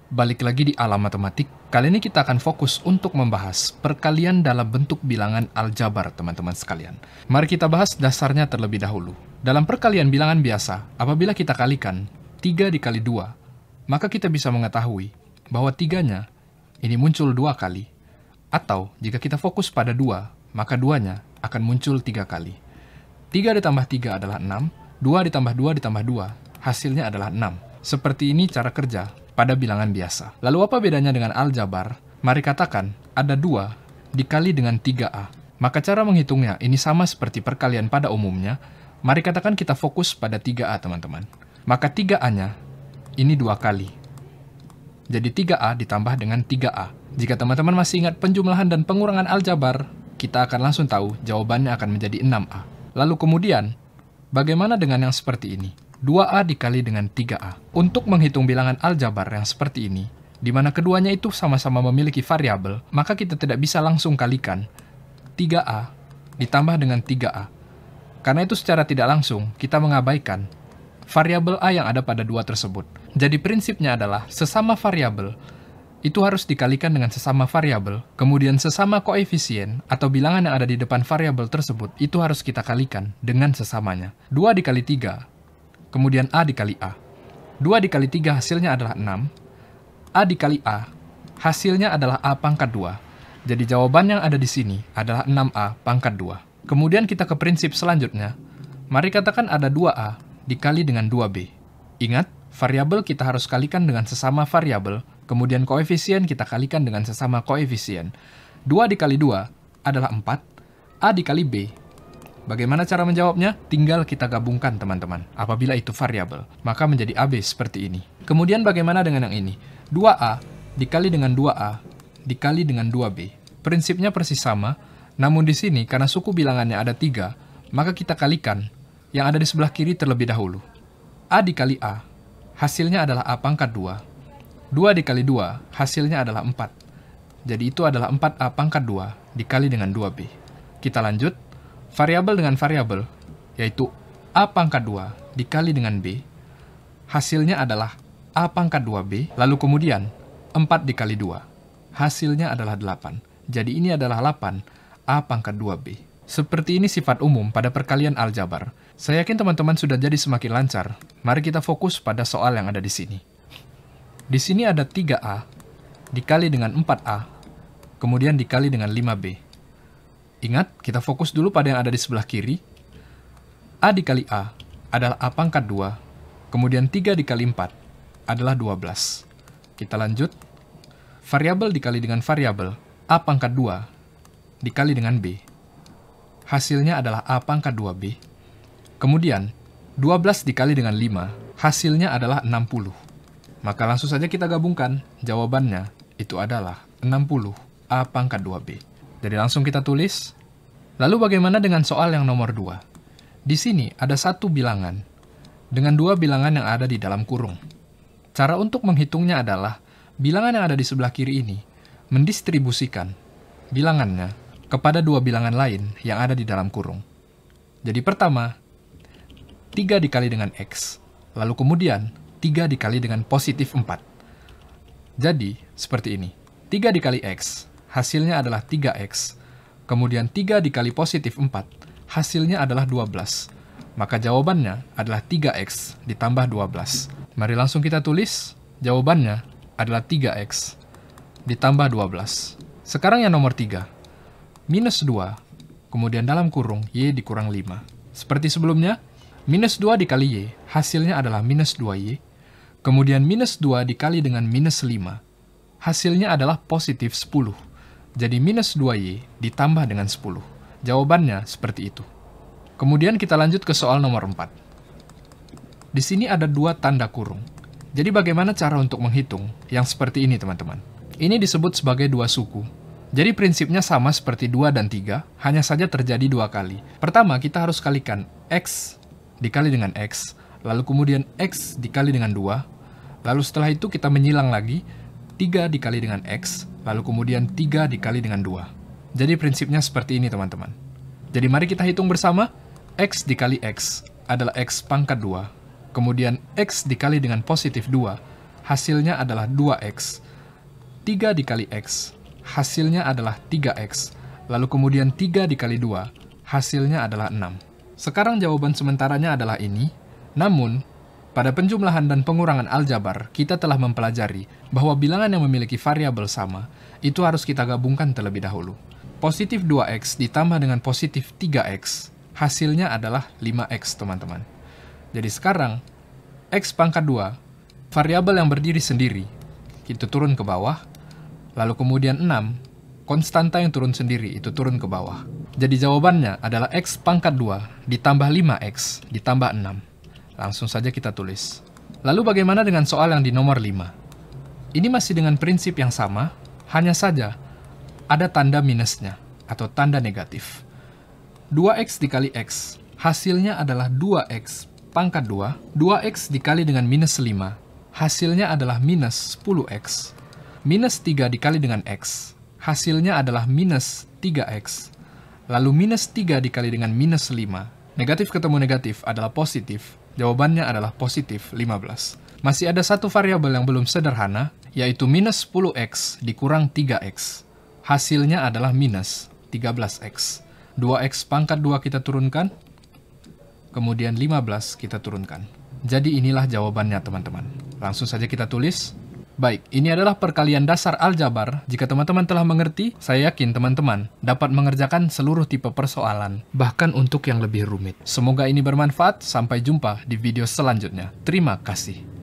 Balik lagi di Alam Matematik, kali ini kita akan fokus untuk membahas perkalian dalam bentuk bilangan aljabar, teman-teman sekalian. Mari kita bahas dasarnya terlebih dahulu. Dalam perkalian bilangan biasa, apabila kita kalikan 3 dikali 2, maka kita bisa mengetahui bahwa 3-nya ini muncul 2 kali. Atau, jika kita fokus pada 2, maka 2-nya akan muncul 3 kali. 3 ditambah 3 adalah 6, 2 ditambah 2 ditambah 2, hasilnya adalah 6. Seperti ini cara kerja pada bilangan biasa. Lalu apa bedanya dengan aljabar? Mari katakan ada 2 dikali dengan 3A. Maka cara menghitungnya ini sama seperti perkalian pada umumnya. Mari katakan kita fokus pada 3A, teman-teman. Maka 3A-nya ini 2 kali. Jadi 3A ditambah dengan 3A. Jika teman-teman masih ingat penjumlahan dan pengurangan aljabar, kita akan langsung tahu jawabannya akan menjadi 6A. Lalu kemudian, bagaimana dengan yang seperti ini? 2A dikali dengan 3A. Untuk menghitung bilangan aljabar yang seperti ini, di mana keduanya itu sama-sama memiliki variabel, maka kita tidak bisa langsung kalikan 3A ditambah dengan 3A. Karena itu secara tidak langsung, kita mengabaikan variabel A yang ada pada 2 tersebut. Jadi prinsipnya adalah sesama variabel itu harus dikalikan dengan sesama variabel, kemudian sesama koefisien atau bilangan yang ada di depan variabel tersebut itu harus kita kalikan dengan sesamanya. 2 dikali 3, kemudian A dikali A. 2 dikali 3 hasilnya adalah 6. A dikali A hasilnya adalah A pangkat 2. Jadi jawaban yang ada di sini adalah 6A pangkat 2. Kemudian kita ke prinsip selanjutnya. Mari katakan ada 2A dikali dengan 2B. Ingat, variabel kita harus kalikan dengan sesama variabel, kemudian koefisien kita kalikan dengan sesama koefisien. 2 dikali 2 adalah 4. A dikali B. Bagaimana cara menjawabnya? Tinggal kita gabungkan, teman-teman. Apabila itu variabel, maka menjadi AB seperti ini. Kemudian bagaimana dengan yang ini? 2A dikali dengan 2A dikali dengan 2B. Prinsipnya persis sama, namun di sini karena suku bilangannya ada 3, maka kita kalikan yang ada di sebelah kiri terlebih dahulu. A dikali A, hasilnya adalah A pangkat 2. 2 dikali 2, hasilnya adalah 4. Jadi itu adalah 4A pangkat 2 dikali dengan 2B. Kita lanjut. Variabel dengan variabel, yaitu A pangkat 2 dikali dengan B, hasilnya adalah A pangkat 2B, lalu kemudian 4 dikali 2, hasilnya adalah 8. Jadi ini adalah 8 A pangkat 2B. Seperti ini sifat umum pada perkalian aljabar. Saya yakin teman-teman sudah jadi semakin lancar. Mari kita fokus pada soal yang ada di sini. Di sini ada 3A dikali dengan 4A, kemudian dikali dengan 5B. Ingat, kita fokus dulu pada yang ada di sebelah kiri. A dikali A adalah A pangkat 2, kemudian 3 dikali 4 adalah 12. Kita lanjut. Variabel dikali dengan variabel, A pangkat 2 dikali dengan B. Hasilnya adalah A pangkat 2B. Kemudian, 12 dikali dengan 5, hasilnya adalah 60. Maka langsung saja kita gabungkan, jawabannya itu adalah 60 A pangkat 2B. Jadi langsung kita tulis. Lalu bagaimana dengan soal yang nomor 2? Di sini ada satu bilangan dengan 2 bilangan yang ada di dalam kurung. Cara untuk menghitungnya adalah bilangan yang ada di sebelah kiri ini mendistribusikan bilangannya kepada 2 bilangan lain yang ada di dalam kurung. Jadi pertama, 3 dikali dengan X, lalu kemudian 3 dikali dengan positif 4. Jadi, seperti ini. 3 dikali X, hasilnya adalah 3X. Kemudian 3 dikali positif 4, hasilnya adalah 12. Maka jawabannya adalah 3X ditambah 12. Mari langsung kita tulis. Jawabannya adalah 3X ditambah 12. Sekarang yang nomor 3. Minus 2, kemudian dalam kurung Y dikurang 5. Seperti sebelumnya, minus 2 dikali Y, hasilnya adalah minus 2Y. Kemudian minus 2 dikali dengan minus 5, hasilnya adalah positif 10. Jadi minus 2Y ditambah dengan 10. Jawabannya seperti itu. Kemudian kita lanjut ke soal nomor 4. Di sini ada 2 tanda kurung. Jadi bagaimana cara untuk menghitung yang seperti ini, teman-teman? Ini disebut sebagai 2 suku. Jadi prinsipnya sama seperti 2 dan 3, hanya saja terjadi 2 kali. Pertama, kita harus kalikan X dikali dengan X, lalu kemudian X dikali dengan 2, lalu setelah itu kita menyilang lagi, 3 dikali dengan X, lalu kemudian 3 dikali dengan 2. Jadi prinsipnya seperti ini, teman-teman. Jadi mari kita hitung bersama. X dikali X adalah X pangkat 2. Kemudian X dikali dengan positif 2, hasilnya adalah 2x. 3 dikali x, hasilnya adalah 3x. Lalu kemudian 3 dikali 2, hasilnya adalah 6. Sekarang jawaban sementaranya adalah ini. Namun, pada penjumlahan dan pengurangan aljabar, kita telah mempelajari bahwa bilangan yang memiliki variabel sama, itu harus kita gabungkan terlebih dahulu. Positif 2x ditambah dengan positif 3x, hasilnya adalah 5x, teman-teman. Jadi sekarang, x pangkat 2, variabel yang berdiri sendiri, itu turun ke bawah, lalu kemudian 6, konstanta yang turun sendiri, itu turun ke bawah. Jadi jawabannya adalah x pangkat 2 ditambah 5x ditambah 6. Langsung saja kita tulis. Lalu bagaimana dengan soal yang di nomor 5? Ini masih dengan prinsip yang sama, hanya saja ada tanda minusnya atau tanda negatif. 2x dikali x, hasilnya adalah 2x pangkat 2. 2x dikali dengan minus 5, hasilnya adalah minus 10x. Minus 3 dikali dengan x, hasilnya adalah minus 3x. Lalu minus 3 dikali dengan minus 5, negatif ketemu negatif adalah positif. Jawabannya adalah positif 15. Masih ada satu variabel yang belum sederhana, yaitu minus 10x dikurang 3x. Hasilnya adalah minus 13x. 2x pangkat 2 kita turunkan, kemudian 15 kita turunkan. Jadi inilah jawabannya, teman-teman. Langsung saja kita tulis. Baik, ini adalah perkalian dasar aljabar. Jika teman-teman telah mengerti, saya yakin teman-teman dapat mengerjakan seluruh tipe persoalan, bahkan untuk yang lebih rumit. Semoga ini bermanfaat. Sampai jumpa di video selanjutnya. Terima kasih.